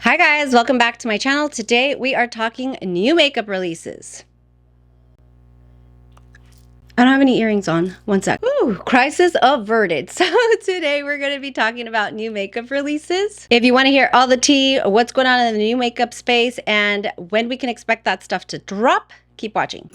Hi guys, welcome back to my channel. Today we are talking new makeup releases. I don't have any earrings on. One sec. Ooh, crisis averted. So today we're going to be talking about new makeup releases. If you want to hear all the tea, what's going on in the new makeup space, and when we can expect that stuff to drop, keep watching.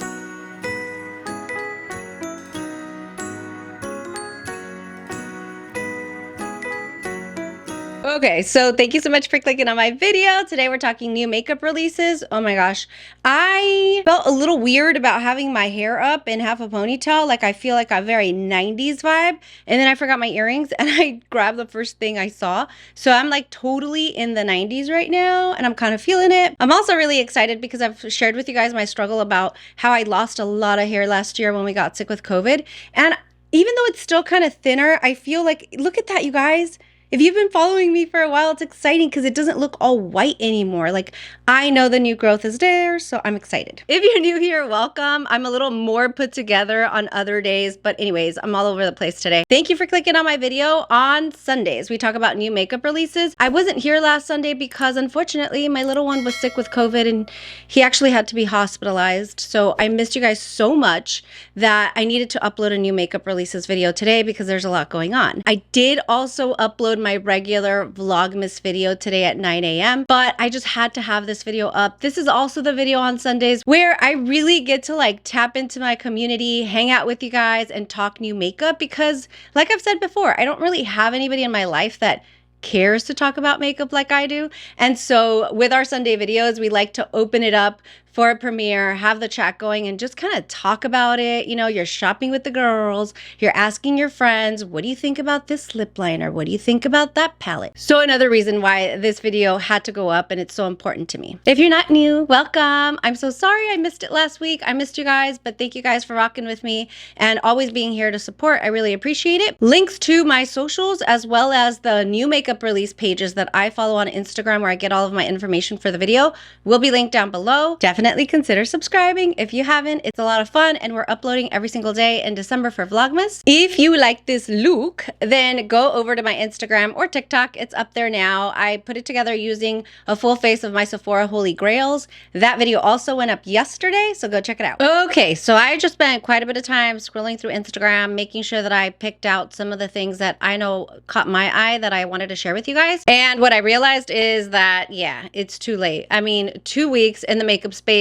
Okay, so thank you so much for clicking on my video. Today we're talking new makeup releases. Oh my gosh. I felt a little weird about having my hair up in half a ponytail. Like I feel like a very 90s vibe. And then I forgot my earrings and I grabbed the first thing I saw. So I'm like totally in the 90s right now and I'm kind of feeling it. I'm also really excited because I've shared with you guys my struggle about how I lost a lot of hair last year when we got sick with COVID. And even though it's still kind of thinner, I feel like, look at that, you guys. If you've been following me for a while, it's exciting because it doesn't look all white anymore. Like, I know the new growth is there, so I'm excited. If you're new here, welcome. I'm a little more put together on other days, but anyways, I'm all over the place today. Thank you for clicking on my video. On Sundays, we talk about new makeup releases. I wasn't here last Sunday because unfortunately, my little one was sick with COVID and he actually had to be hospitalized. So I missed you guys so much that I needed to upload a new makeup releases video today because there's a lot going on. I did also upload my regular Vlogmas video today at 9 a.m. but I just had to have this video up. This is also the video on Sundays where I really get to like tap into my community, hang out with you guys, and talk new makeup because like I've said before, I don't really have anybody in my life that cares to talk about makeup like I do. And so with our Sunday videos, we like to open it up for a premiere, have the chat going, and just kind of talk about it. You know, you're shopping with the girls, you're asking your friends, what do you think about this lip liner? What do you think about that palette? So another reason why this video had to go up and it's so important to me. If you're not new, welcome. I'm so sorry I missed it last week. I missed you guys, but thank you guys for rocking with me and always being here to support. I really appreciate it. Links to my socials as well as the new makeup release pages that I follow on Instagram where I get all of my information for the video will be linked down below. Definitely consider subscribing if you haven't. It's a lot of fun and we're uploading every single day in December for Vlogmas. If you like this look, then go over to my Instagram or TikTok. It's up there now. I put it together using a full face of my Sephora Holy Grails. That video also went up yesterday, so go check it out. Okay, so I just spent quite a bit of time scrolling through Instagram, making sure that I picked out some of the things that I know caught my eye that I wanted to share with you guys. And what I realized is that, yeah, it's too late. I mean, 2 weeks in the makeup space,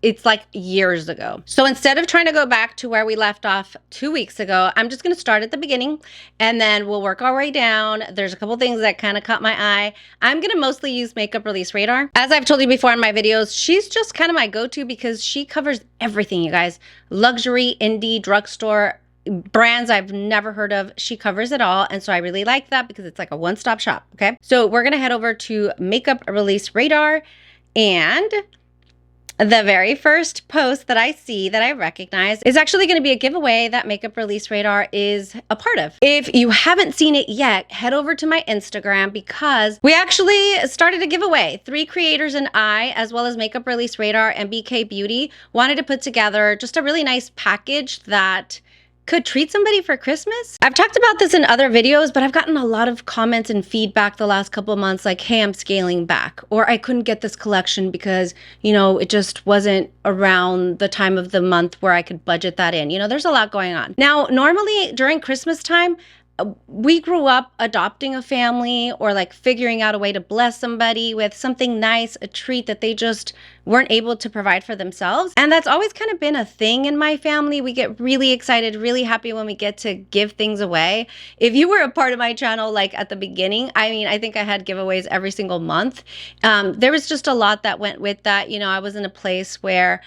it's like years ago. So instead of trying to go back to where we left off 2 weeks ago, I'm just gonna start at the beginning and then we'll work our way down. There's a couple things that kind of caught my eye. I'm gonna mostly use Makeup Release Radar. As I've told you before in my videos, she's just kind of my go-to because she covers everything, you guys. Luxury, indie, drugstore, brands I've never heard of, she covers it all. And so I really like that because it's like a one-stop shop, okay? So we're gonna head over to Makeup Release Radar, and the very first post that I see that I recognize is actually going to be a giveaway that Makeup Release Radar is a part of. If you haven't seen it yet, head over to my Instagram because we actually started a giveaway. 3 creators and I, as well as Makeup Release Radar and BK Beauty, wanted to put together just a really nice package that could treat somebody for Christmas. I've talked about this in other videos, but I've gotten a lot of comments and feedback the last couple of months like, hey, I'm scaling back, or I couldn't get this collection because, you know, it just wasn't around the time of the month where I could budget that in. You know, there's a lot going on. Now, normally during Christmas time, we grew up adopting a family or like figuring out a way to bless somebody with something nice, a treat that they just weren't able to provide for themselves. And that's always kind of been a thing in my family. We get really excited, really happy when we get to give things away. If you were a part of my channel, like at the beginning, I mean, I think I had giveaways every single month. There was just a lot that went with that. You know, I was in a place where,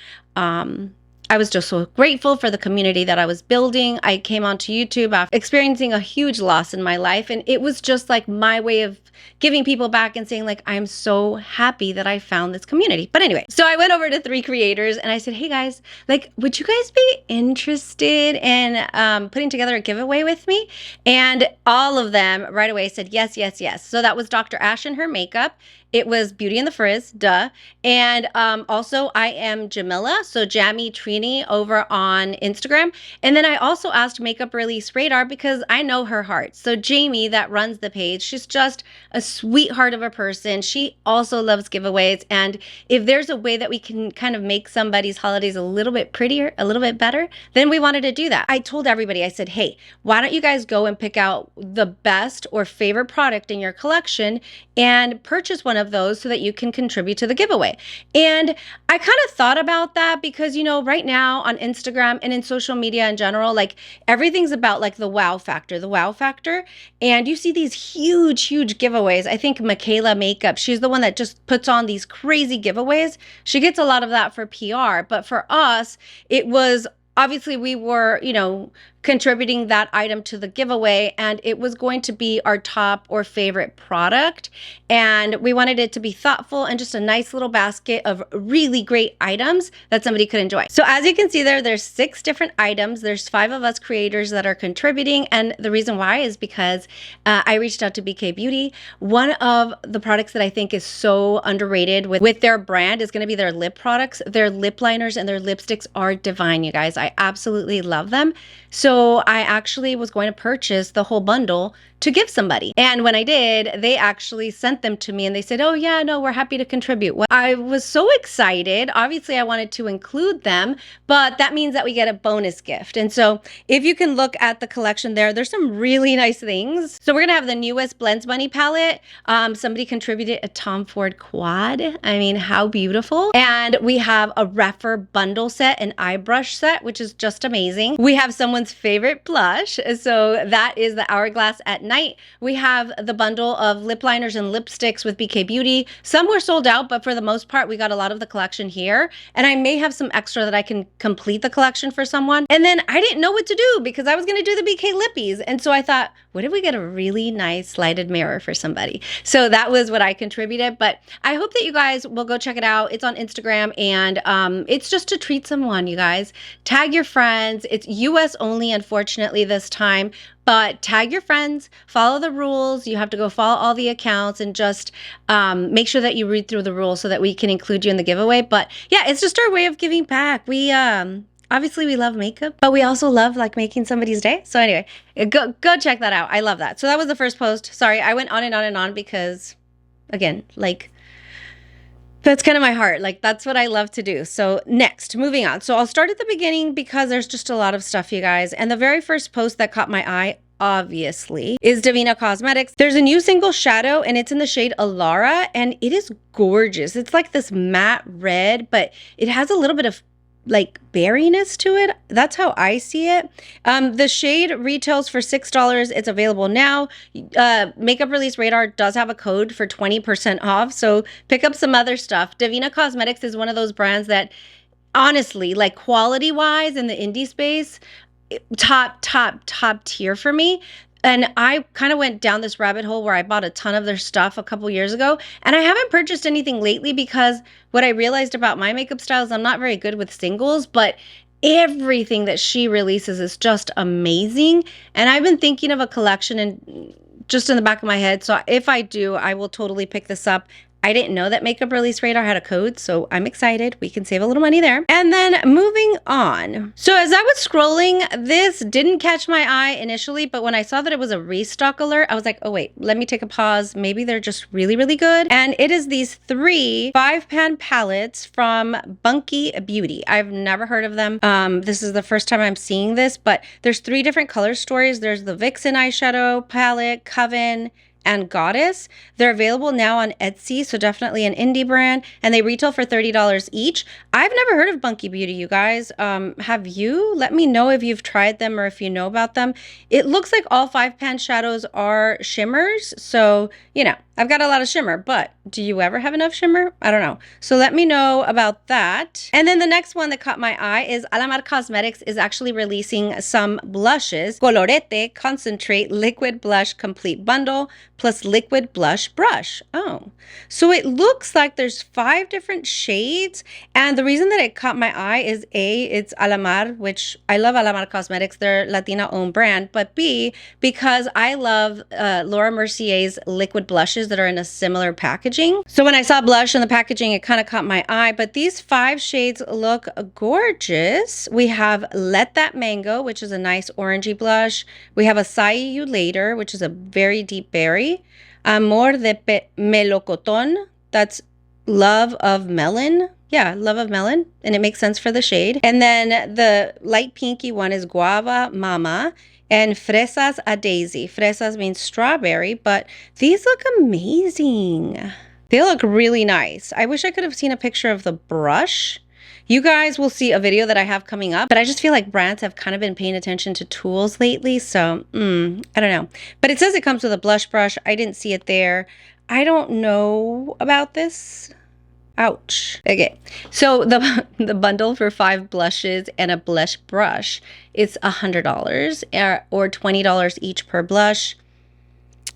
I was just so grateful for the community that I was building. I came onto YouTube after experiencing a huge loss in my life. And it was just like my way of giving people back and saying like, I'm so happy that I found this community. But anyway, so I went over to 3 creators and I said, hey guys, like, would you guys be interested in putting together a giveaway with me? And all of them right away said, yes, yes, yes. So that was Dr. Ash and her makeup, it was Beauty and the Frizz, duh. And also I am Jamila, so Jamie Trini over on Instagram. And then I also asked Makeup Release Radar because I know her heart. So Jamie, that runs the page, she's just a sweetheart of a person. She also loves giveaways. And if there's a way that we can kind of make somebody's holidays a little bit prettier, a little bit better, then we wanted to do that. I told everybody, I said, hey, why don't you guys go and pick out the best or favorite product in your collection and purchase one of those so that you can contribute to the giveaway. And I kind of thought about that because, you know, right now on Instagram and in social media in general, like everything's about like the wow factor, And you see these huge giveaways. I think Michaela Makeup, she's the one that just puts on these crazy giveaways. She gets a lot of that for PR, but for us, it was obviously we were, you know, contributing that item to the giveaway, and it was going to be our top or favorite product. And we wanted it to be thoughtful and just a nice little basket of really great items that somebody could enjoy. So as you can see there's 6 different items. There's 5 of us creators that are contributing. And the reason why is because I reached out to BK Beauty. One of the products that I think is so underrated with their brand is going to be their lip products. Their lip liners and their lipsticks are divine, you guys. I absolutely love them. So I actually was going to purchase the whole bundle to give somebody. And when I did, they actually sent them to me and they said, oh yeah, no, we're happy to contribute. Well, I was so excited. Obviously I wanted to include them, but that means that we get a bonus gift. And so if you can look at the collection there's some really nice things. So we're gonna have the newest Blends Bunny palette. Somebody contributed a Tom Ford quad. I mean, how beautiful. And we have a Rephr bundle set, an eye brush set, which is just amazing. We have someone's favorite blush. So that is the Hourglass at Night. We have the bundle of lip liners and lipsticks with BK Beauty. Some were sold out, but for the most part, we got a lot of the collection here. And I may have some extra that I can complete the collection for someone. And then I didn't know what to do because I was going to do the BK Lippies. And so I thought, what if we get a really nice lighted mirror for somebody? So that was what I contributed. But I hope that you guys will go check it out. It's on Instagram, and it's just to treat someone, you guys. Tag your friends. It's US only, unfortunately, this time. But tag your friends, follow the rules. You have to go follow all the accounts and just make sure that you read through the rules so that we can include you in the giveaway. But yeah, it's just our way of giving back. We obviously we love makeup, but we also love like making somebody's day. So anyway, go check that out. I love that. So that was the first post. Sorry, I went on and on and on because, again, like, that's kind of my heart. Like, that's what I love to do. So next, moving on. So I'll start at the beginning because there's just a lot of stuff, you guys. And the very first post that caught my eye, obviously, is Divina Cosmetics. There's a new single shadow and it's in the shade Alara, and it is gorgeous. It's like this matte red, but it has a little bit of like berryness to it. That's how I see it. The shade retails for $6. It's available now. Makeup Release Radar does have a code for 20% off, so pick up some other stuff. Divina Cosmetics is one of those brands that honestly, like quality wise in the indie space, top tier for me. And I kind of went down this rabbit hole where I bought a ton of their stuff a couple years ago. And I haven't purchased anything lately because what I realized about my makeup style is I'm not very good with singles, but everything that she releases is just amazing. And I've been thinking of a collection and just in the back of my head. So if I do, I will totally pick this up. I didn't know that Makeup Release Radar had a code, so I'm excited. We can save a little money there. And then moving on. So as I was scrolling, this didn't catch my eye initially, but when I saw that it was a restock alert, I was like, oh wait, let me take a pause. Maybe they're just really, really good. And it is these 3 5-pan palettes from Bunky Beauty. I've never heard of them. This is the first time I'm seeing this, but there's 3 different color stories. There's the Vixen eyeshadow palette, Coven, and Goddess. They're available now on Etsy, so definitely an indie brand, and they retail for $30 each. I've never heard of Bunky Beauty, you guys. Have you? Let me know if you've tried them or if you know about them. It looks like all 5-pan shadows are shimmers, so, you know, I've got a lot of shimmer, but do you ever have enough shimmer? I don't know. So let me know about that. And then the next one that caught my eye is Alamar Cosmetics is actually releasing some blushes. Colorete Concentrate Liquid Blush Complete Bundle, plus liquid blush brush. Oh, so it looks like there's 5 different shades. And the reason that it caught my eye is A, it's Alamar, which I love Alamar Cosmetics. They're Latina-owned brand. But B, because I love Laura Mercier's liquid blushes that are in a similar packaging. So when I saw blush in the packaging, it kind of caught my eye. But these 5 shades look gorgeous. We have Let That Mango, which is a nice orangey blush. We have Acai You Later, which is a very deep berry. Amor de Melocotón, that's Love of Melon. Yeah, Love of Melon, and it makes sense for the shade. And then the light pinky one is Guava Mama and Fresas a Daisy. Fresas means strawberry, but these look amazing. They look really nice. I wish I could have seen a picture of the brush. You guys will see a video that I have coming up, but I just feel like brands have kind of been paying attention to tools lately, so I don't know. But it says it comes with a blush brush. I didn't see it there. I don't know about this. Ouch. Okay, so the bundle for 5 blushes and a blush brush is $100 or $20 each per blush.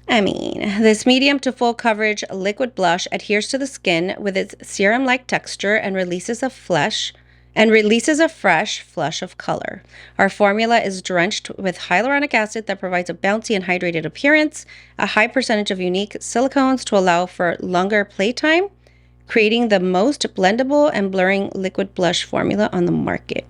I mean, this medium to full coverage liquid blush adheres to the skin with its serum-like texture and releases a fresh flush of color. Our formula is drenched with hyaluronic acid that provides a bouncy and hydrated appearance, a high percentage of unique silicones to allow for longer playtime, creating the most blendable and blurring liquid blush formula on the market.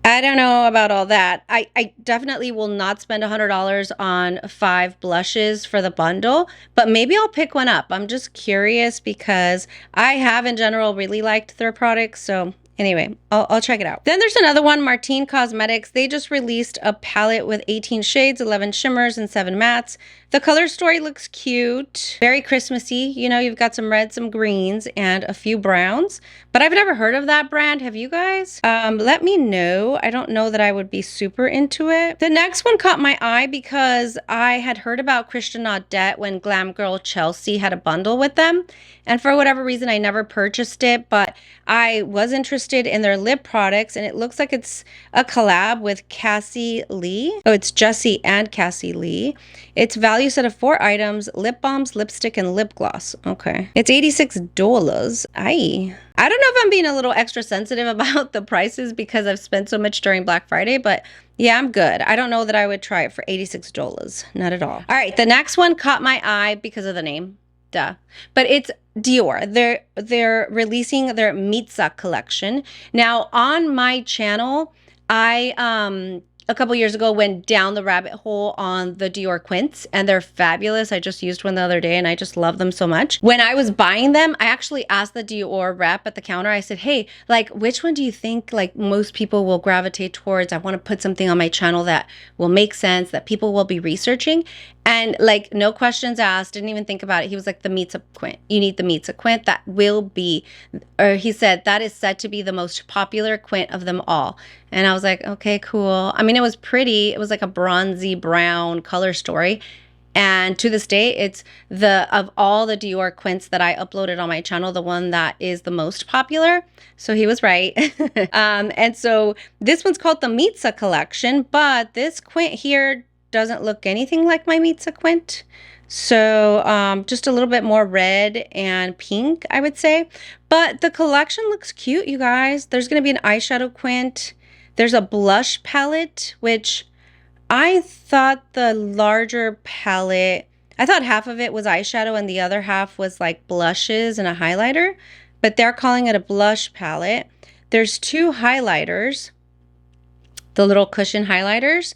I don't know about all that. I definitely will not spend $100 on 5 blushes for the bundle, but maybe I'll pick one up. I'm just curious because I have in general really liked their products. So anyway, I'll check it out. Then there's another one, Martine Cosmetics. They just released a palette with 18 shades, 11 shimmers, and 7 mattes. The color story looks cute, very Christmassy. You know, you've got some reds, some greens, and a few browns. But I've never heard of that brand. Have you guys? Let me know. I don't know that I would be super into it. The next one caught my eye because I had heard about Christian Adept when Glam Girl Chelsea had a bundle with them. And for whatever reason, I never purchased it, but I was interested in their lip products, and it looks like it's a collab with Cassie Lee. Oh, it's Jessie and Cassie Lee. It's value set of 4 items: lip balms, lipstick, and lip gloss. Okay. It's $86. I don't know if I'm being a little extra sensitive about the prices because I've spent so much during Black Friday, but yeah, I'm good. I don't know that I would try it for $86. Not at all. All right, the next one caught my eye because of the name. Duh. But it's Dior. They're releasing their Mitza collection. Now, on my channel, I a couple years ago went down the rabbit hole on the Dior Quints, and they're fabulous. I just used one the other day and I just love them so much. When I was buying them, I actually asked the Dior rep at the counter. I said, hey, like, which one do you think like most people will gravitate towards? I want to put something on my channel that will make sense, that people will be researching. And like, no questions asked, didn't even think about it. He was like, the Mitza Quint. You need the Mitza Quint. That will be, or he said, that is said to be the most popular quint of them all. And I was like, okay, cool. I mean, it was pretty. It was like a bronzy brown color story. And to this day, it's of all the Dior Quints that I uploaded on my channel, the one that is the most popular. So he was right. And so this one's called the Mitza collection, but this quint here doesn't look anything like my Mitza Quint. So just a little bit more red and pink, I would say. But the collection looks cute, you guys. There's going to be an eyeshadow quint. There's a blush palette, which I thought the larger palette, I thought half of it was eyeshadow and the other half was like blushes and a highlighter. But they're calling it a blush palette. There's 2 highlighters, the little cushion highlighters.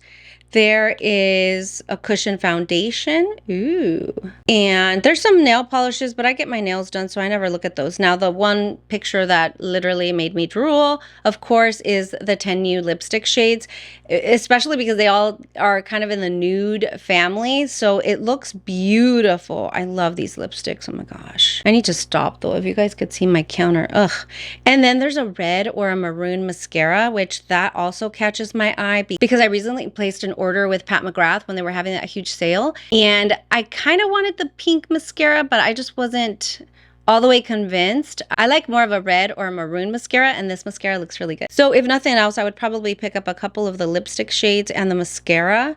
There is a cushion foundation. Ooh. And there's some nail polishes, but I get my nails done, so I never look at those. Now, the one picture that literally made me drool, of course, is the 10 new lipstick shades, especially because they all are kind of in the nude family. So it looks beautiful. I love these lipsticks. Oh my gosh. I need to stop though. If you guys could see my counter. Ugh. And then there's a red or a maroon mascara, which that also catches my eye because I recently placed an order with Pat McGrath when they were having that huge sale. And I kind of wanted the pink mascara, but I just wasn't all the way convinced. I like more of a red or a maroon mascara, and this mascara looks really good. So if nothing else, I would probably pick up a couple of the lipstick shades and the mascara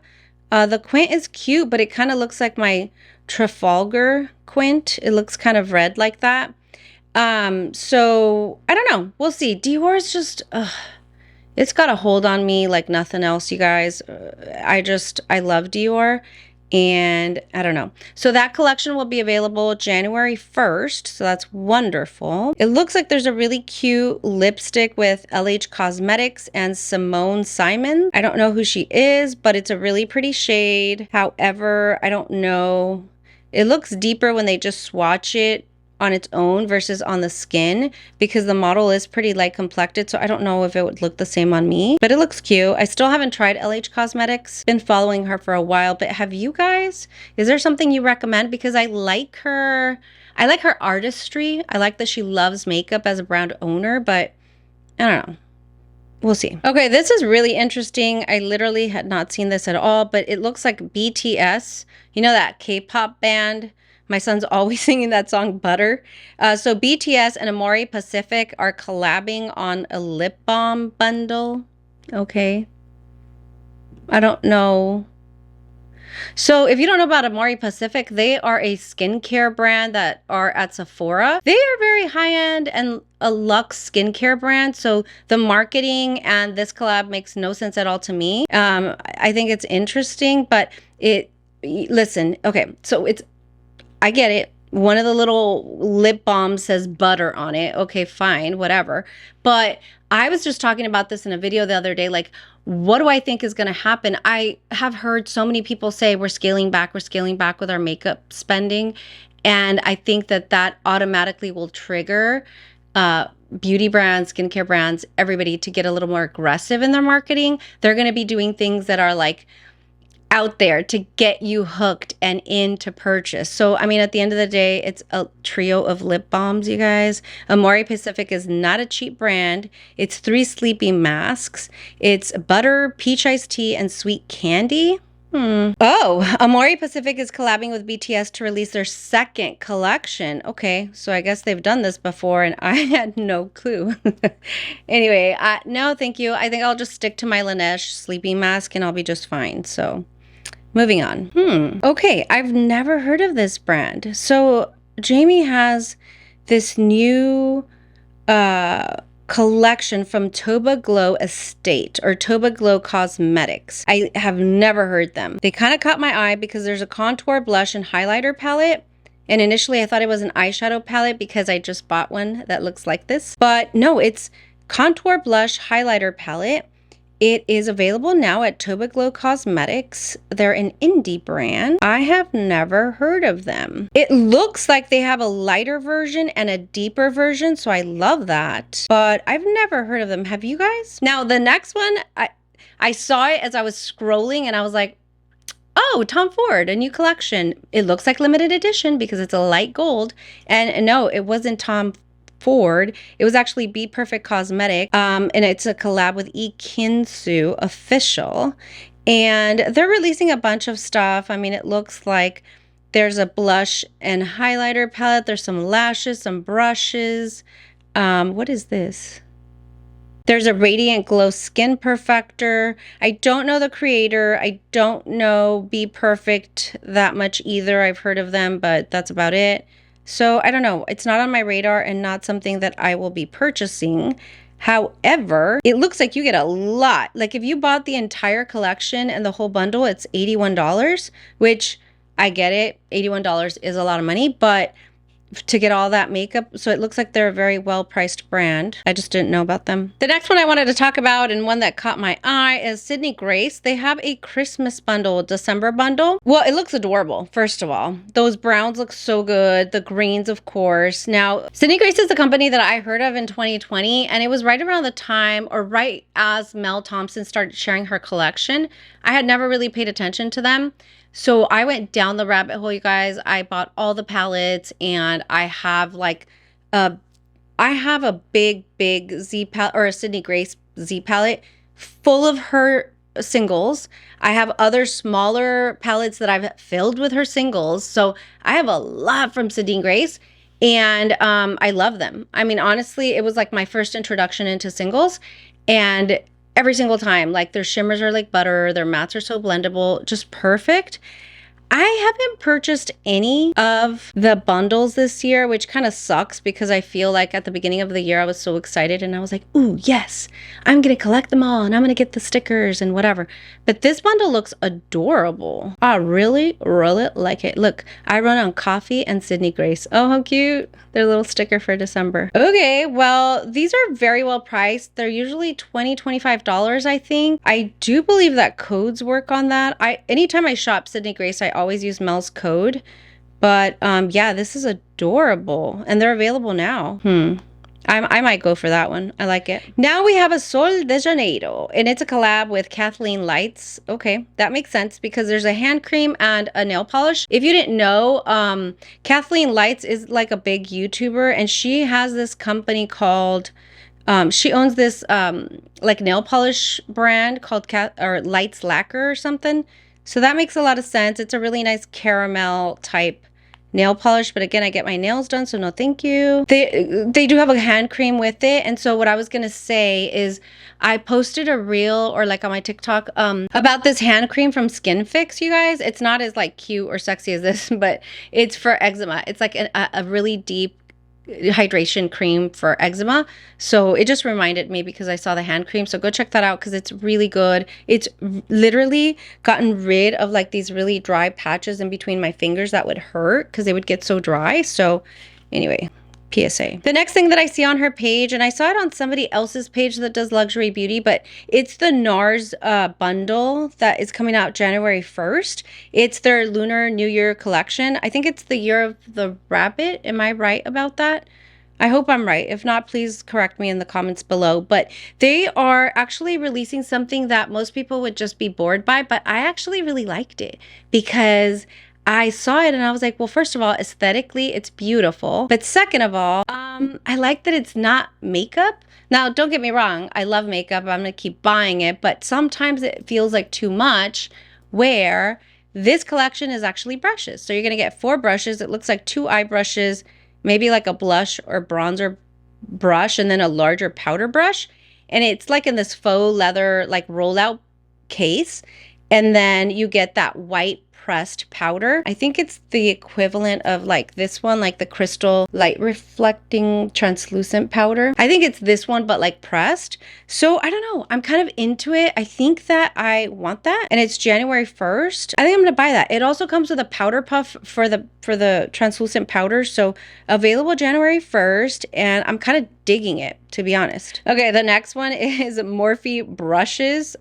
The quint is cute, but it kind of looks like my Trafalgar quint. It looks kind of red like that. So I don't know. We'll see. Dior is just, it's got a hold on me like nothing else, you guys. I love Dior. And I don't know. So that collection will be available January 1st. So that's wonderful. It looks like there's a really cute lipstick with LH Cosmetics and Simone Simon. I don't know who she is, but it's a really pretty shade. However, I don't know. It looks deeper when they just swatch it on its own versus on the skin, because the model is pretty light complected, so I don't know if it would look the same on me, but it looks cute. I still haven't tried LH Cosmetics. Been following her for a while, but have you guys? Is there something you recommend? Because I like her artistry. I like that she loves makeup as a brand owner, but I don't know. We'll see. Okay, this is really interesting. I literally had not seen this at all, but it looks like BTS. You know that K-pop band? My son's always singing that song, Butter. So BTS and Amore Pacific are collabing on a lip balm bundle. Okay. I don't know. So if you don't know about Amore Pacific, they are a skincare brand that are at Sephora. They are very high-end and a luxe skincare brand. So the marketing and this collab makes no sense at all to me. I think it's interesting, but listen, okay, so I get it. One of the little lip balms says butter on it. Okay, fine, whatever. But I was just talking about this in a video the other day. Like, what do I think is going to happen? I have heard so many people say we're scaling back with our makeup spending. And I think that automatically will trigger beauty brands, skincare brands, everybody to get a little more aggressive in their marketing. They're going to be doing things that are like out there to get you hooked and into purchase. So, I mean, at the end of the day, it's a trio of lip balms, you guys. Amore Pacific is not a cheap brand. It's 3 sleepy masks. It's butter, peach iced tea, and sweet candy. Oh, Amore Pacific is collabing with BTS to release their 2nd collection. Okay, so I guess they've done this before and I had no clue. Anyway, no, thank you. I think I'll just stick to my Laneige sleeping mask and I'll be just fine. So moving on. Okay, I've never heard of this brand. So Jamie has this new collection from Toba Glow Estate or Toba Glow Cosmetics. I have never heard them. They kind of caught my eye because there's a contour, blush, and highlighter palette. And initially I thought it was an eyeshadow palette because I just bought one that looks like this. But no, it's contour, blush, highlighter palette. It is available now at Toba Glow Cosmetics. They're an indie brand. I have never heard of them. It looks like they have a lighter version and a deeper version, so I love that. But I've never heard of them. Have you guys? Now, the next one, I saw it as I was scrolling and I was like, oh, Tom Ford, a new collection. It looks like limited edition because it's a light gold. And no, it wasn't Tom Ford. It was actually Be Perfect Cosmetic, and it's a collab with Ekinsu Official, and they're releasing a bunch of stuff. I mean, it looks like there's a blush and highlighter palette. There's some lashes, some brushes. What is this? There's a Radiant Glow Skin Perfector. I don't know the creator. I don't know Be Perfect that much either. I've heard of them, but that's about it. So I don't know. It's not on my radar and not something that I will be purchasing. However, it looks like you get a lot. Like if you bought the entire collection and the whole bundle, it's $81, which I get it. $81 is a lot of money, but to get all that makeup. So it looks like they're a very well-priced brand. I just didn't know about them. The next one I wanted to talk about and one that caught my eye is Sydney Grace. They have a Christmas bundle, December bundle. Well, it looks adorable, first of all. Those browns look so good. The greens, of course. Now, Sydney Grace is a company that I heard of in 2020, and it was right around the time or right as Mel Thompson started sharing her collection. I had never really paid attention to them. So I went down the rabbit hole, you guys. I bought all the palettes and I have like a big Z palette or a Sydney Grace Z palette full of her singles. I have other smaller palettes that I've filled with her singles. So I have a lot from Sydney Grace and I love them. I mean, honestly, it was like my first introduction into singles and every single time. Like their shimmers are like butter, their mattes are so blendable, just perfect. I haven't purchased any of the bundles this year, which kind of sucks because I feel like at the beginning of the year I was so excited and I was like, ooh, yes, I'm going to collect them all and I'm going to get the stickers and whatever. But this bundle looks adorable. I really, really like it. Look, I run on coffee and Sydney Grace. Oh, how cute. Their little sticker for December. Okay, well, these are very well priced. They're usually $20, $25, I think. I do believe that codes work on that. Anytime I shop Sydney Grace, I always use Mel's code. But yeah, this is adorable. And they're available now. I might go for that one. I like it. Now we have a Sol de Janeiro, and it's a collab with Kathleen Lights. Okay, that makes sense because there's a hand cream and a nail polish. If you didn't know, Kathleen Lights is like a big YouTuber, and she has this company called, she owns this like nail polish brand called Lights Lacquer or something. So that makes a lot of sense. It's a really nice caramel type nail polish, but again, I get my nails done, so no thank you. They do have a hand cream with it, and so what I was gonna say is I posted a reel or like on my TikTok about this hand cream from Skin Fix, you guys. It's not as like cute or sexy as this, but it's for eczema. It's like a really deep hydration cream for eczema, so it just reminded me because I saw the hand cream. So go check that out because it's really good. It's literally gotten rid of like these really dry patches in between my fingers that would hurt because they would get so dry. So anyway, PSA. The next thing that I see on her page, and I saw it on somebody else's page that does luxury beauty, but it's the NARS bundle that is coming out January 1st. It's their Lunar New Year collection. I think it's the year of the rabbit. Am I right about that? I hope I'm right. If not, please correct me in the comments below. But they are actually releasing something that most people would just be bored by, but I actually really liked it because I saw it and I was like, well, first of all, aesthetically, it's beautiful. But second of all, I like that it's not makeup. Now, don't get me wrong. I love makeup. I'm going to keep buying it. But sometimes it feels like too much, where this collection is actually brushes. So you're going to get 4 brushes. It looks like 2 eye brushes, maybe like a blush or bronzer brush, and then a larger powder brush. And it's like in this faux leather, like rollout case. And then you get that white pressed powder. I think it's the equivalent of like this one, like the crystal light reflecting translucent powder. I think it's this one, but like pressed. So I don't know. I'm kind of into it. I think that I want that. And it's January 1st. I think I'm gonna buy that. It also comes with a powder puff for the translucent powder. So available January 1st. And I'm kind of digging it, to be honest. Okay, the next one is Morphe brushes.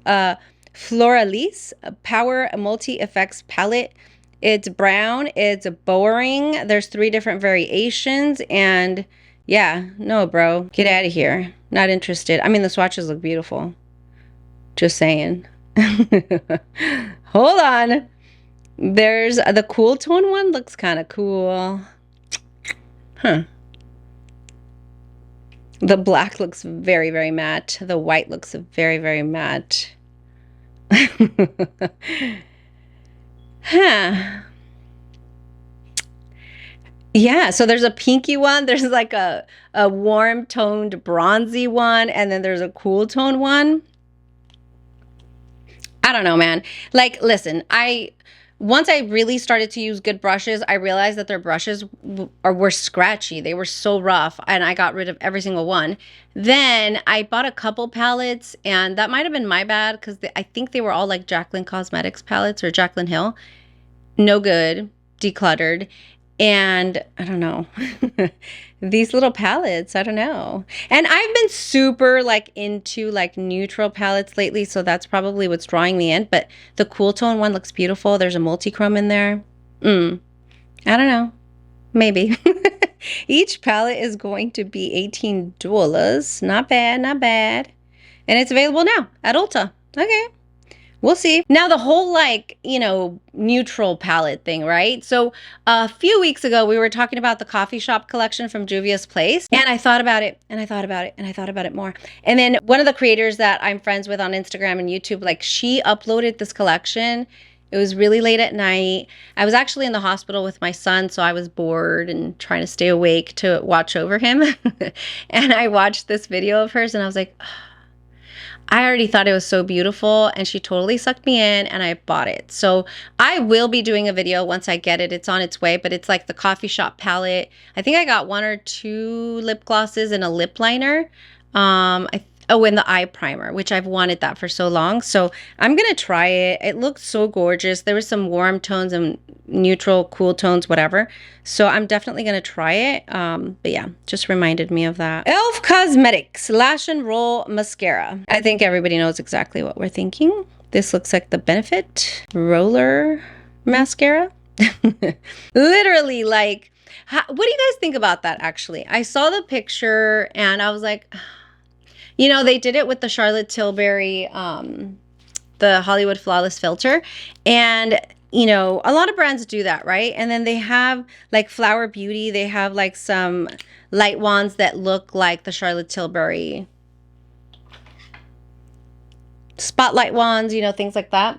Floralis Power Multi-Effects Palette. It's brown, it's boring. There's 3 different variations, and yeah, no, bro, get out of here. Not interested. I mean, the swatches look beautiful. Just saying. Hold on. There's the cool tone one, looks kind of cool. Huh. The black looks very, very matte. The white looks very, very matte. Huh. Yeah, so there's a pinky one, there's like a warm toned bronzy one, and then there's a cool tone one. I don't know, man. Like, listen, once I really started to use good brushes, I realized that their brushes were scratchy. They were so rough, and I got rid of every single one. Then I bought a couple palettes, and that might have been my bad because I think they were all like Jaclyn Cosmetics palettes or Jaclyn Hill. No good, decluttered. And I don't know, these little palettes, I don't know. And I've been super like into like neutral palettes lately, so that's probably what's drawing me in. But the cool tone one looks beautiful. There's a multi-chrome in there. I don't know, maybe. Each palette is going to be $18. Not bad, not bad. And it's available now at Ulta. Okay. We'll see. Now the whole like, you know, neutral palette thing, right? So a few weeks ago, we were talking about the coffee shop collection from Juvia's Place. And I thought about it and I thought about it and I thought about it more. And then one of the creators that I'm friends with on Instagram and YouTube, like she uploaded this collection. It was really late at night. I was actually in the hospital with my son, so I was bored and trying to stay awake to watch over him. And I watched this video of hers and I was like, I already thought it was so beautiful, and she totally sucked me in, and I bought it. So I will be doing a video once I get it. It's on its way, but it's like the coffee shop palette. I think I got 1 or 2 lip glosses and a lip liner. Oh, and the eye primer, which I've wanted that for so long. So I'm going to try it. It looks so gorgeous. There was some warm tones and neutral, cool tones, whatever. So I'm definitely going to try it. But yeah, just reminded me of that. e.l.f. Cosmetics Lash and Roll Mascara. I think everybody knows exactly what we're thinking. This looks like the Benefit Roller Mascara. Literally, like, what do you guys think about that, actually? I saw the picture and I was like... You know, they did it with the Charlotte Tilbury, the Hollywood Flawless Filter. And, you know, a lot of brands do that, right? And then they have, like, Flower Beauty. They have, like, some light wands that look like the Charlotte Tilbury spotlight wands, you know, things like that.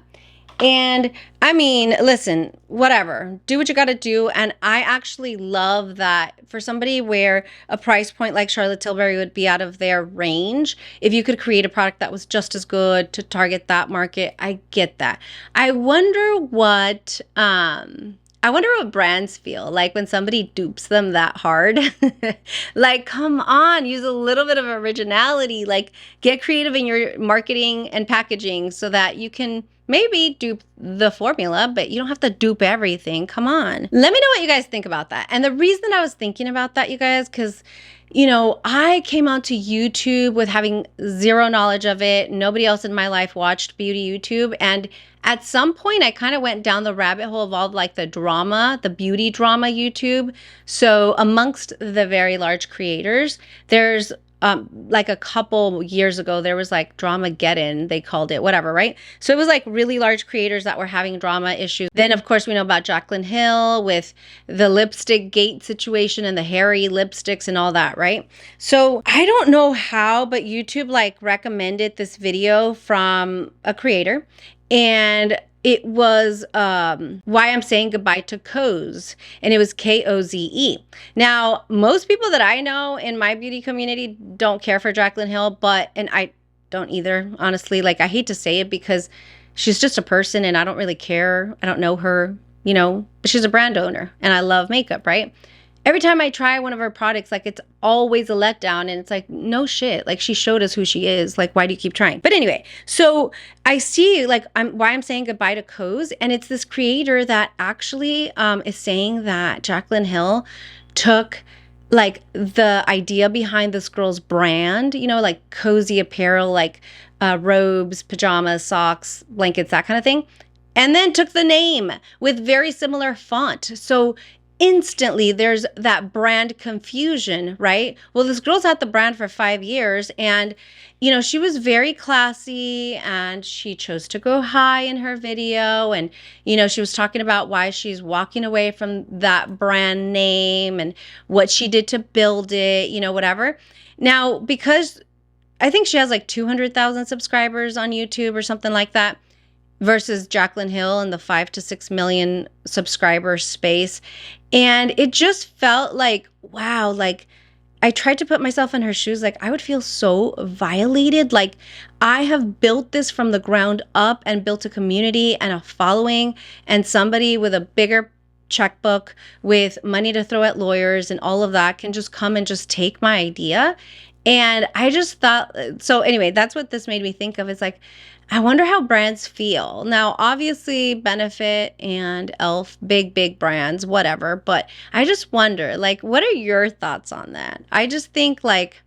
And I mean, listen, whatever, do what you got to do. And I actually love that for somebody where a price point like Charlotte Tilbury would be out of their range, if you could create a product that was just as good to target that market, I get that. I wonder what brands feel like when somebody dupes them that hard. Like, come on, use a little bit of originality, like get creative in your marketing and packaging so that you can maybe dupe the formula, but you don't have to dupe everything. Come on. Let me know what you guys think about that. And the reason I was thinking about that, you guys, because, you know, I came onto YouTube with having zero knowledge of it. Nobody else in my life watched beauty YouTube. And at some point, I kind of went down the rabbit hole of all like the drama, the beauty drama YouTube. So amongst the very large creators, there's like a couple years ago, there was like Dramageddon, they called it, whatever, right? So it was like really large creators that were having drama issues. Then, of course, we know about Jaclyn Hill with the lipstick gate situation and the hairy lipsticks and all that, right? So I don't know how, but YouTube like recommended this video from a creator. And it was Why I'm Saying Goodbye to Koze, and it was Koze. Now, most people that I know in my beauty community don't care for Jaclyn Hill, and I don't either, honestly. Like, I hate to say it because she's just a person and I don't really care. I don't know her, you know, but she's a brand owner and I love makeup, right? Every time I try one of her products, like, it's always a letdown, and it's like, no shit. Like, she showed us who she is. Like, why do you keep trying? But anyway, so I see, like, Why I'm Saying Goodbye to Koze, and it's this creator that actually is saying that Jaclyn Hill took, like, the idea behind this girl's brand, you know, like cozy apparel, like robes, pajamas, socks, blankets, that kind of thing, and then took the name with very similar font. So instantly there's that brand confusion, right? Well, this girl's had the brand for 5 years, and, you know, she was very classy and she chose to go high in her video. And, you know, she was talking about why she's walking away from that brand name and what she did to build it, you know, whatever. Now, because I think she has like 200,000 subscribers on YouTube or something like that, versus Jaclyn Hill in the 5 to 6 million subscriber space. And it just felt like, wow, like, I tried to put myself in her shoes. Like, I would feel so violated. Like, I have built this from the ground up and built a community and a following, and somebody with a bigger checkbook with money to throw at lawyers and all of that can just come and just take my idea. And I just thought, so anyway, that's what this made me think of. It's like, I wonder how brands feel. Now, obviously, Benefit and e.l.f., big brands, whatever. But I just wonder, like, what are your thoughts on that? I just think, like,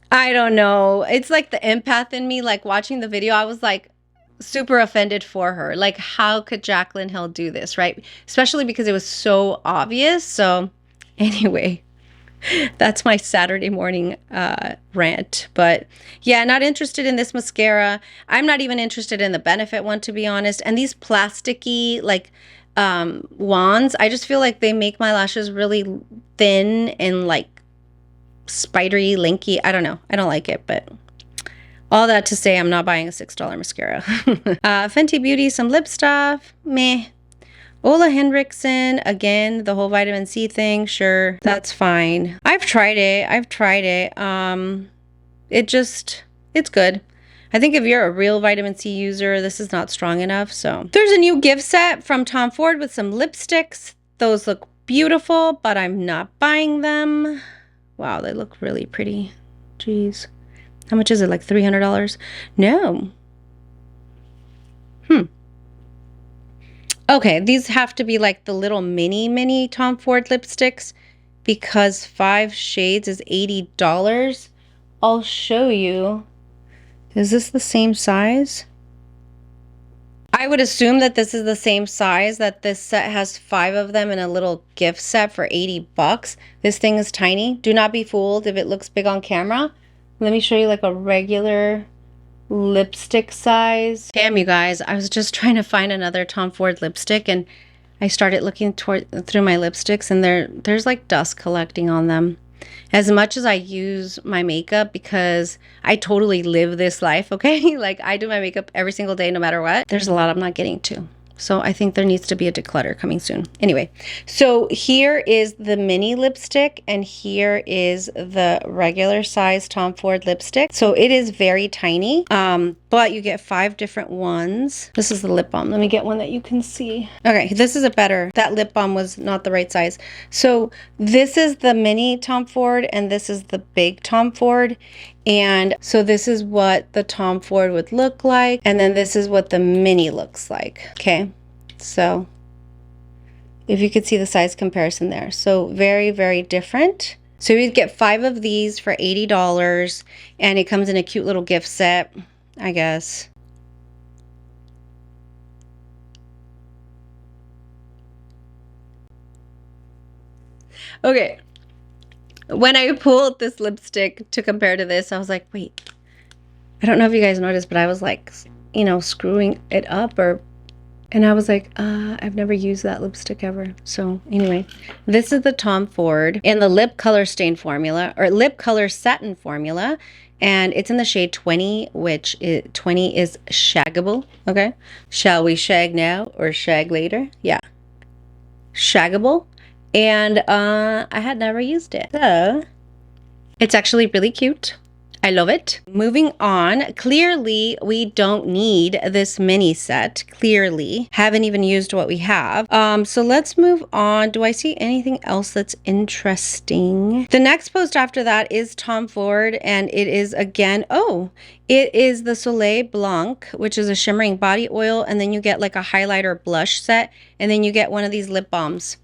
I don't know. It's like the empath in me, like, watching the video, I was like super offended for her. Like, how could Jaclyn Hill do this, right? Especially because it was so obvious. So anyway, that's my Saturday morning rant. But yeah, not interested in this mascara. I'm not even interested in the Benefit one, to be honest. And these plasticky, like, wands, I just feel like they make my lashes really thin and like spidery, linky. I don't know. I don't like it, but all that to say, I'm not buying a $6 mascara. Fenty Beauty, some lip stuff, meh. Ola Hendrickson, again, the whole vitamin C thing, sure, that's fine. I've tried it. It's good. I think if you're a real vitamin C user, this is not strong enough. So there's a new gift set from Tom Ford with some lipsticks. Those look beautiful, but I'm not buying them. Wow, they look really pretty. Jeez. How much is it? Like $300? No. Okay, these have to be like the little mini Tom Ford lipsticks because 5 shades is $80. I'll show you. Is this the same size? I would assume that this is the same size, that this set has 5 of them in a little gift set for 80 bucks. This thing is tiny. Do not be fooled if it looks big on camera. Let me show you like a regular lipstick size. Damn, you guys, I was just trying to find another Tom Ford lipstick and I started looking through my lipsticks and there's like dust collecting on them. As much as I use my makeup, because I totally live this life, okay? Like I do my makeup every single day no matter what. There's a lot I'm not getting to. So I think there needs to be a declutter coming soon. Anyway, so here is the mini lipstick and here is the regular size Tom Ford lipstick. So it is very tiny, but you get 5 different ones. This is the lip balm. Let me get one that you can see. Okay, this is a better. That lip balm was not the right size. So this is the mini Tom Ford and this is the big Tom Ford. And so this is what the Tom Ford would look like. And then this is what the mini looks like. Okay. So if you could see the size comparison there. So very, very different. So you'd get 5 of these for $80 and it comes in a cute little gift set, I guess. Okay. When I pulled this lipstick to compare to this, I was like, wait, I don't know if you guys noticed, but I was like, you know, screwing it up and I was like, I've never used that lipstick ever. So anyway, this is the Tom Ford in the lip color stain formula or lip color satin formula. And it's in the shade 20, which 20 is shaggable. Okay. Shall we shag now or shag later? Yeah. Shaggable. And I had never used it. So it's actually really cute. I love it. Moving on, clearly we don't need this mini set. Clearly, haven't even used what we have. So let's move on. Do I see anything else that's interesting? The next post after that is Tom Ford, and it is again, it is the Soleil Blanc, which is a shimmering body oil, and then you get like a highlighter blush set, and then you get one of these lip balms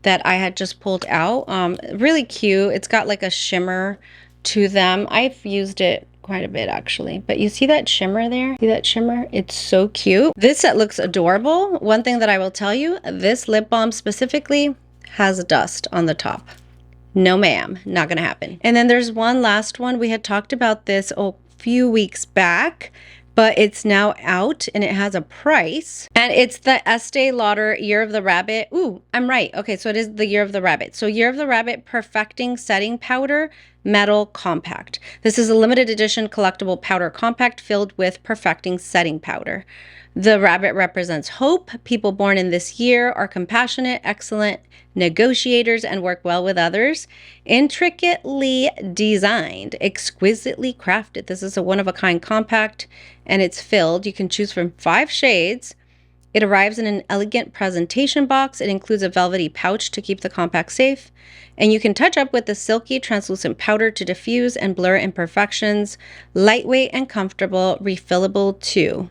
that I had just pulled out. Really cute. It's got like a shimmer to them. I've used it quite a bit actually, but you see that shimmer there? See that shimmer? It's so cute. This set looks adorable. One thing that I will tell you, this lip balm specifically has dust on the top. No ma'am, not gonna happen. And then there's one last one. We had talked about this a few weeks back, but it's now out and it has a price. And it's the Estee Lauder Year of the Rabbit. Ooh, I'm right. Okay, so it is the Year of the Rabbit. So Year of the Rabbit Perfecting Setting Powder Metal Compact. This is a limited edition collectible powder compact filled with perfecting setting powder. The rabbit represents hope. People born in this year are compassionate, excellent negotiators, and work well with others. Intricately designed, exquisitely crafted. This is a one-of-a-kind compact, and it's filled. You can choose from 5 shades. It arrives in an elegant presentation box. It includes a velvety pouch to keep the compact safe. And you can touch up with the silky translucent powder to diffuse and blur imperfections. Lightweight and comfortable, refillable too.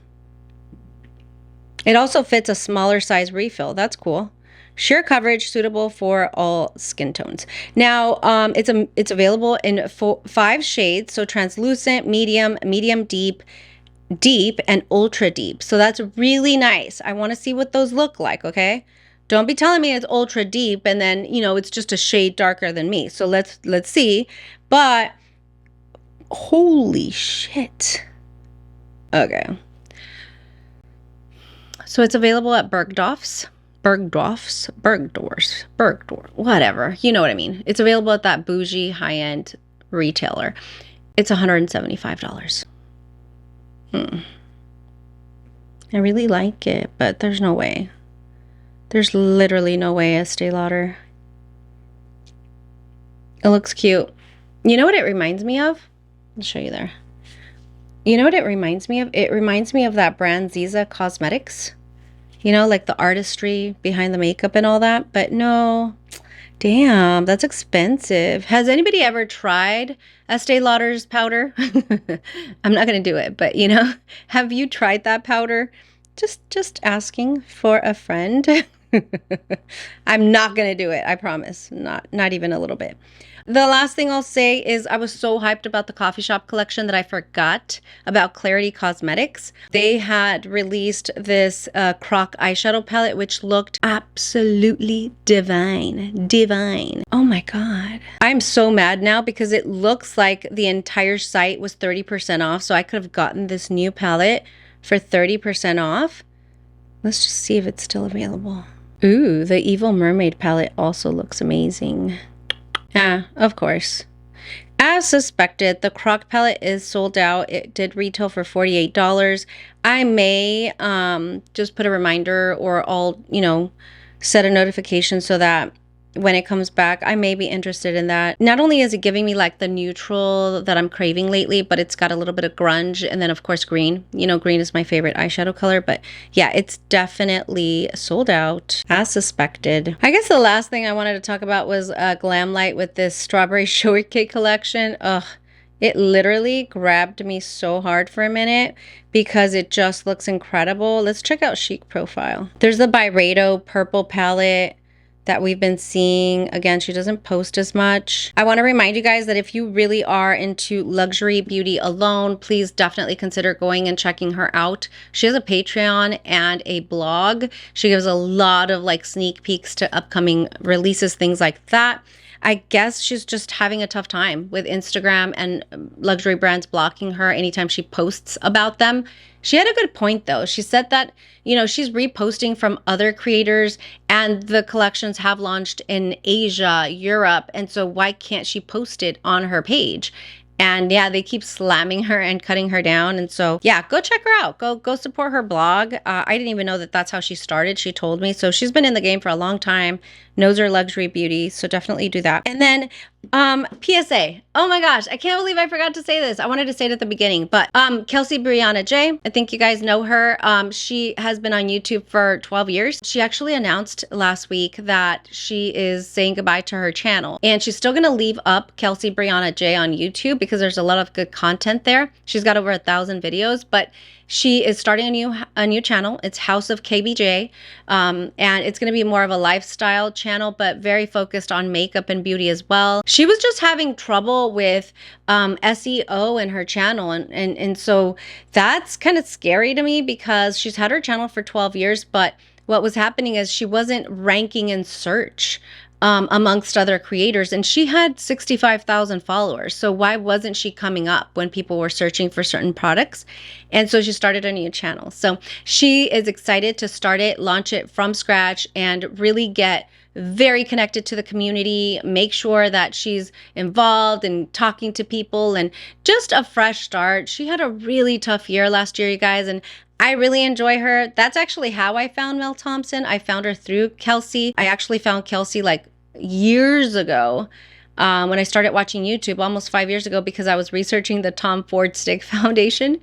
It also fits a smaller size refill. That's cool. Sheer coverage, suitable for all skin tones. Now, it's available in 5 shades. So translucent, medium, medium deep, deep, and ultra deep. So that's really nice. I want to see what those look like, okay? Don't be telling me it's ultra deep and then, you know, it's just a shade darker than me. So let's see. But holy shit. Okay. So it's available at Bergdorf's, whatever. You know what I mean. It's available at that bougie high-end retailer. It's $175. I really like it, but there's no way. There's literally no way, Estee Lauder. It looks cute. You know what it reminds me of? I'll show you there. You know what it reminds me of? It reminds me of that brand Ziza Cosmetics. You know, like the artistry behind the makeup and all that. But no, damn, that's expensive. Has anybody ever tried Estee Lauder's powder? I'm not going to do it, but you know, have you tried that powder? Just asking for a friend. I'm not going to do it. I promise. Not even a little bit. The last thing I'll say is I was so hyped about the coffee shop collection that I forgot about Clarity Cosmetics. They had released this Croc eyeshadow palette, which looked absolutely divine. Divine. Oh my God. I'm so mad now because it looks like the entire site was 30% off. So I could have gotten this new palette for 30% off. Let's just see if it's still available. Ooh, the Evil Mermaid palette also looks amazing. Yeah, of course. As suspected, the Croc palette is sold out. It did retail for $48. I may just put a reminder, or I'll, you know, set a notification so that when it comes back, I may be interested in that. Not only is it giving me like the neutral that I'm craving lately, but it's got a little bit of grunge, and then of course green. You know, green is my favorite eyeshadow color, but yeah, it's definitely sold out as suspected. I guess the last thing I wanted to talk about was Glam Light with this Strawberry Shortcake collection. Ugh. It literally grabbed me so hard for a minute because it just looks incredible. Let's check out Chic Profile. There's the Byredo purple palette that we've been seeing. Again, she doesn't post as much. I want to remind you guys that if you really are into luxury beauty alone, please definitely consider going and checking her out. She has a Patreon and a blog. She gives a lot of like sneak peeks to upcoming releases, things like that. I guess she's just having a tough time with Instagram and luxury brands blocking her anytime she posts about them. She had a good point though. She said that, you know, she's reposting from other creators and the collections have launched in Asia, Europe. And so why can't she post it on her page? And yeah, they keep slamming her and cutting her down. And so yeah, go check her out. Go support her blog. I didn't even know that that's how she started. She told me. So she's been in the game for a long time, knows her luxury beauty. So definitely do that. And then PSA. Oh my gosh, I can't believe I forgot to say this. I wanted to say it at the beginning, but Kelsey Brianna J, I think you guys know her. She has been on YouTube for 12 years. She actually announced last week that she is saying goodbye to her channel, and she's still gonna leave up Kelsey Brianna J on YouTube because there's a lot of good content there. She's got over 1,000 videos, but she is starting a new channel. It's House of KBJ, and it's going to be more of a lifestyle channel, but very focused on makeup and beauty as well. She was just having trouble with SEO in her channel, and so that's kind of scary to me because she's had her channel for 12 years, but what was happening is she wasn't ranking in search amongst other creators, and she had 65,000 followers. So why wasn't she coming up when people were searching for certain products? And so she started a new channel. So she is excited to start it, launch it from scratch, and really get very connected to the community, make sure that she's involved and talking to people, and just a fresh start. She had a really tough year last year, you guys, and I really enjoy her. That's actually how I found Mel Thompson. I found her through Kelsey. I actually found Kelsey like years ago when I started watching YouTube, almost 5 years ago, because I was researching the Tom Ford Stick Foundation.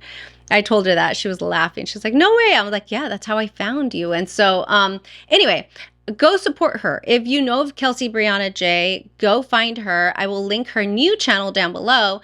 I told her that. She was laughing. She's like, no way. I was like, yeah, that's how I found you. And so anyway, go support her. If you know of Kelsey Brianna J, go find her. I will link her new channel down below.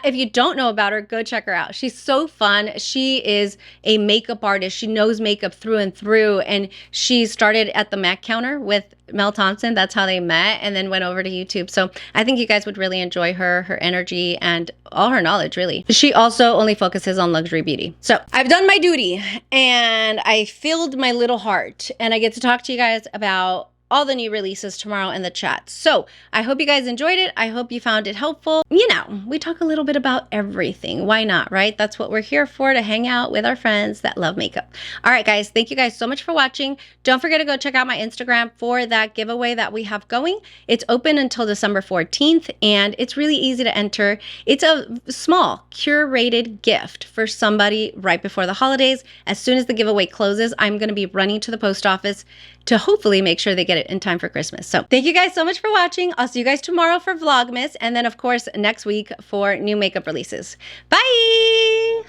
If you don't know about her, go check her out. She's so fun. She is a makeup artist. She knows makeup through and through. And she started at the Mac counter with Mel Thompson. That's how they met, and then went over to YouTube. So I think you guys would really enjoy her energy, and all her knowledge, really. She also only focuses on luxury beauty. So I've done my duty, and I filled my little heart, and I get to talk to you guys about all the new releases tomorrow in the chat. So I hope you guys enjoyed it. I hope you found it helpful. You know, we talk a little bit about everything. Why not, right? That's what we're here for, to hang out with our friends that love makeup. All right, guys, thank you guys so much for watching. Don't forget to go check out my Instagram for that giveaway that we have going. It's open until December 14th, and it's really easy to enter. It's a small curated gift for somebody right before the holidays. As soon as the giveaway closes, I'm going to be running to the post office to hopefully make sure they get get it in time for Christmas. So thank you guys so much for watching. I'll see you guys tomorrow for Vlogmas, and then of course next week for new makeup releases. Bye!